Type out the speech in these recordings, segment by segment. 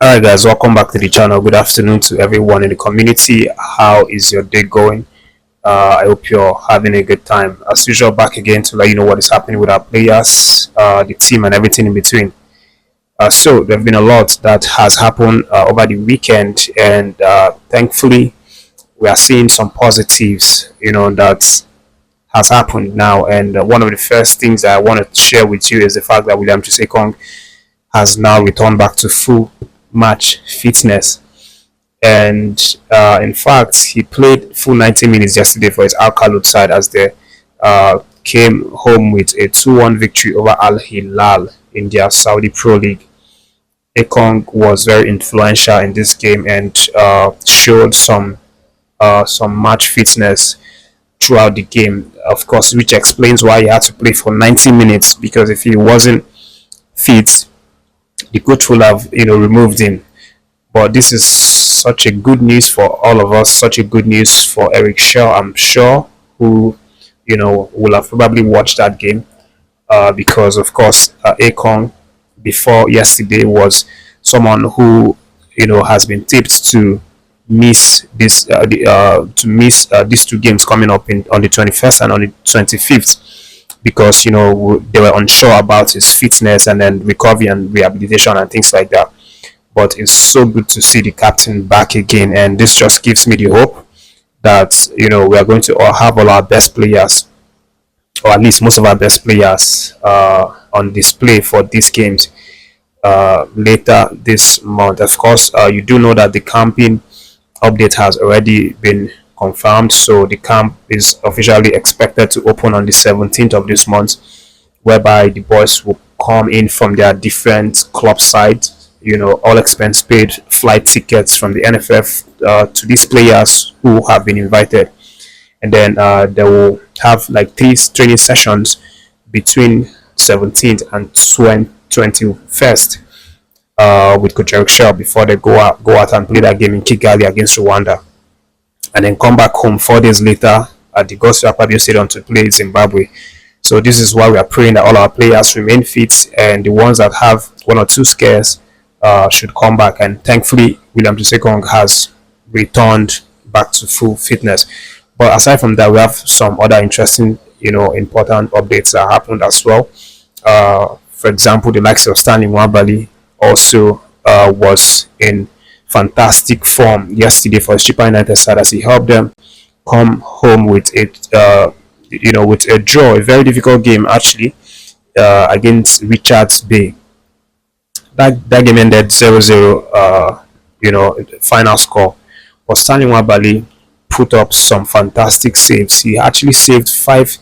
Alright guys, welcome back to the channel. Good afternoon to everyone in the community. How is your day going? I hope you're having a good time. As usual, back again to let you know what is happening with our players, the team and everything in between. So there have been a lot that has happened over the weekend, and thankfully we are seeing some positives, that has happened now. And one of the first things I want to share with you is the fact that William Ekong has now returned back to full match fitness. And in fact, he played full 90 minutes yesterday for his Al Khalud side as they came home with a 2-1 victory over Al Hilal in their Saudi Pro League. Ekong was very influential in this game and showed some match fitness throughout the game, of course, which explains why he had to play for 90 minutes, because if he wasn't fit, the coach will have removed him. But this is such a good news for all of us, such a good news for Eric Chelle, I'm sure, who will have probably watched that game, because of course Ekong before yesterday was someone who has been tipped to miss these two games coming up on the 21st and on the 25th, because they were unsure about his fitness and then recovery and rehabilitation and things like that. But it's so good to see the captain back again, and this just gives me the hope that we are going to all have all our best players, or at least most of our best players, on display for these games later this month. Of course, you do know that the camping update has already been confirmed, so the camp is officially expected to open on the 17th of this month, whereby the boys will come in from their different club sides, all expense paid flight tickets from the NFF to these players who have been invited. And then they will have like 3 training sessions between 17th and 21st with Coach Eric Chelle before they go out and play that game in Kigali against Rwanda, and then come back home 4 days later at the Gospel Akpabio Stadium to play Zimbabwe. So this is why we are praying that all our players remain fit, and the ones that have 1 or 2 scares should come back. And thankfully, William Ekong has returned back to full fitness. But aside from that, we have some other interesting, important updates that happened as well. For example, the likes of Stanley Nwabali also was in fantastic form yesterday for his Chippa United side, as he helped them come home with with a draw, a very difficult game actually, against Richards Bay. That game ended 0-0, final score. But Stanley Nwabali put up some fantastic saves. He actually saved 5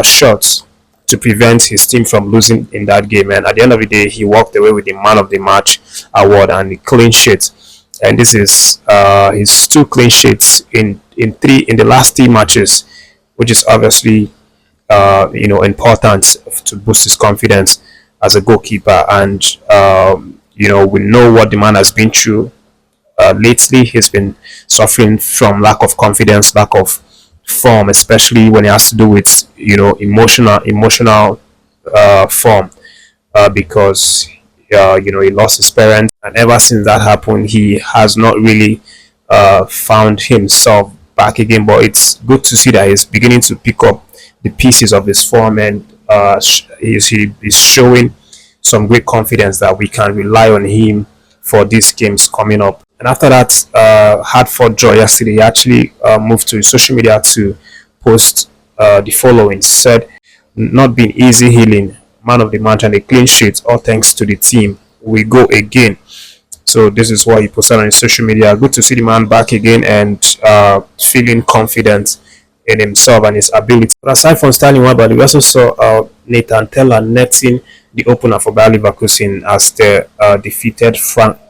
shots to prevent his team from losing in that game, and at the end of the day he walked away with the man of the match award and the clean sheet. And this is his 2 clean sheets in the last 3 matches, which is obviously important to boost his confidence as a goalkeeper. And we know what the man has been through lately. He's been suffering from lack of confidence, lack of form, especially when it has to do with emotional form, because he lost his parents, and ever since that happened he has not really found himself back again. But it's good to see that he's beginning to pick up the pieces of his form, and he's showing some great confidence that we can rely on him for these games coming up. And after that hard-fought draw yesterday, he actually moved to his social media to post the following. He said, "Not been easy healing, man of the match and a clean sheet, all thanks to the team. We go again." So this is what he posted on his social media. Good to see the man back again and feeling confident in himself and his ability. But aside from Stanley Nwabali, we also saw Nathan Teller netting the opener for Bayer Leverkusen as they defeated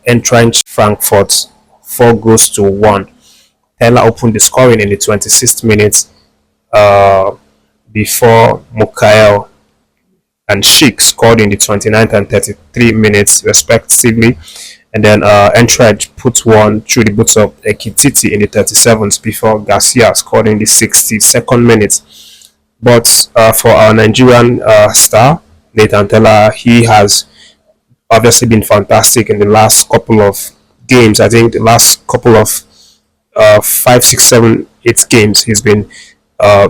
entrenched Frankfurt 4-1. Teller opened the scoring in the 26th minute before Mukael and Schick scored in the 29th and 33 minutes respectively. And then Entrenched put one through the boots of Ekititi in the 37th before Garcia scored in the 62nd minute. But for our Nigerian star, Nathan Teller, he has obviously been fantastic in the last couple of games. I think the last couple of 5, 6, 7, 8 games, he's been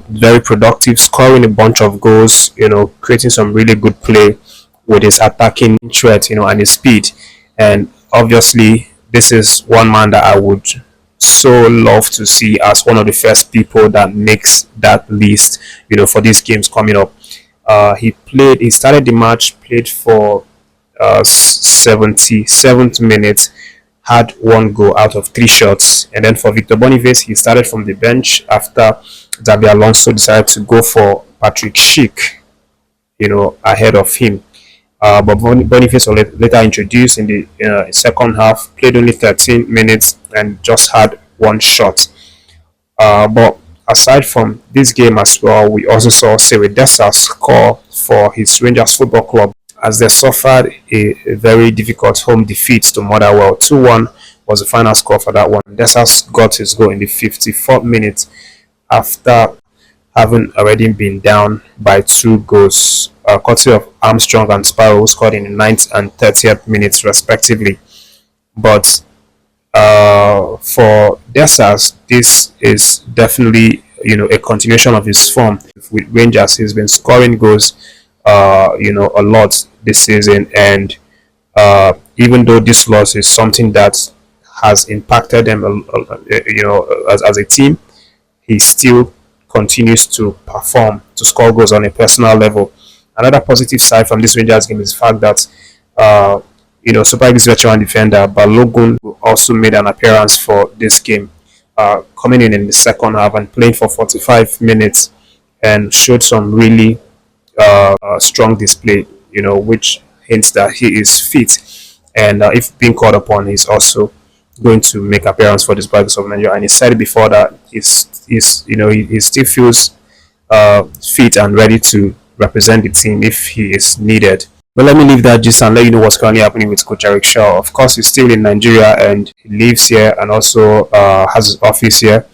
very productive, scoring a bunch of goals, creating some really good play with his attacking threat, and his speed. And obviously, this is one man that I would so love to see as one of the first people that makes that list, for these games coming up. He started the match, played for 77th minute, had one goal out of 3 shots. And then for Victor Boniface, he started from the bench after Xabi Alonso decided to go for Patrick Schick, ahead of him. But Boniface was later introduced in the second half, played only 13 minutes and just had 1 shot. But aside from this game as well, we also saw Sewe Dessa score for his Rangers Football Club as they suffered a very difficult home defeat to Motherwell. 2-1 was the final score for that one. Dessa got his goal in the 54th minute after having already been down by 2 goals, courtesy of Armstrong and Sparrow, who scored in the 9th and 30th minutes respectively. But for Dessas, this is definitely a continuation of his form with Rangers. He's been scoring goals a lot this season, and even though this loss is something that has impacted them as a team, he still continues to perform, to score goals on a personal level. Another positive side from this Rangers game is the fact that Super Eagles veteran defender Balogun also made an appearance for this game, coming in the second half and playing for 45 minutes and showed some really strong display, which hints that he is fit. And if being called upon, he's also going to make appearance for this Super Eagles of Nigeria. And he said before that he still feels fit and ready to represent the team if he is needed. But let me leave that just and let you know what's currently happening with Coach Eric Shaw. Of course, he's still in Nigeria and he lives here and also has his office here.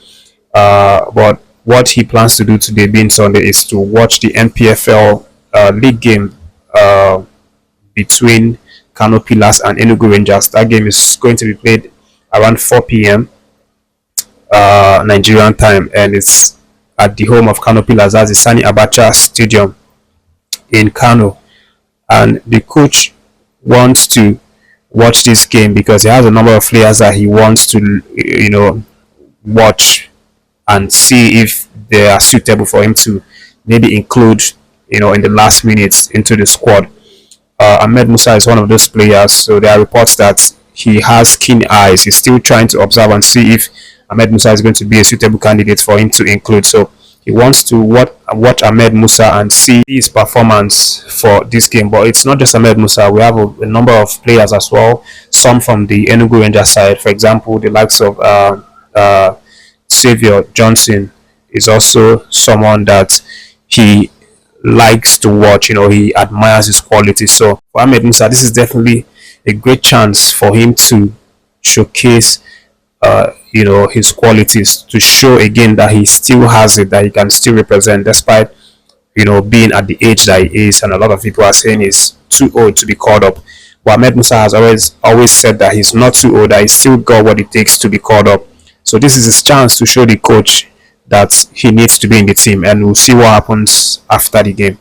But what he plans to do today, being Sunday, is to watch the NPFL league game between Kano Pillars and Enugu Rangers. That game is going to be played around 4 p.m. Nigerian time, and it's at the home of Kano Pillars. That's the Sani Abacha Stadium in Kano. And the coach wants to watch this game because he has a number of players that he wants to, watch and see if they are suitable for him to maybe include, in the last minutes into the squad. AHMED MUSA is one of those players, so there are reports that he has keen eyes. He's still trying to observe and see if AHMED MUSA is going to be a suitable candidate for him to include. So he wants to watch AHMED MUSA and see his performance for this game. But it's not just AHMED MUSA. We have a number of players as well. Some from the Enugu Rangers side, for example, the likes of Xavier Johnson is also someone that he likes to watch. He admires his quality. So for AHMED MUSA, this is definitely a great chance for him to showcase his qualities, to show again that he still has it, that he can still represent despite being at the age that he is. And a lot of people are saying he's too old to be called up. But AHMED MUSA has always said that he's not too old, that he's still got what it takes to be called up. So this is his chance to show the coach that he needs to be in the team, and we'll see what happens after the game.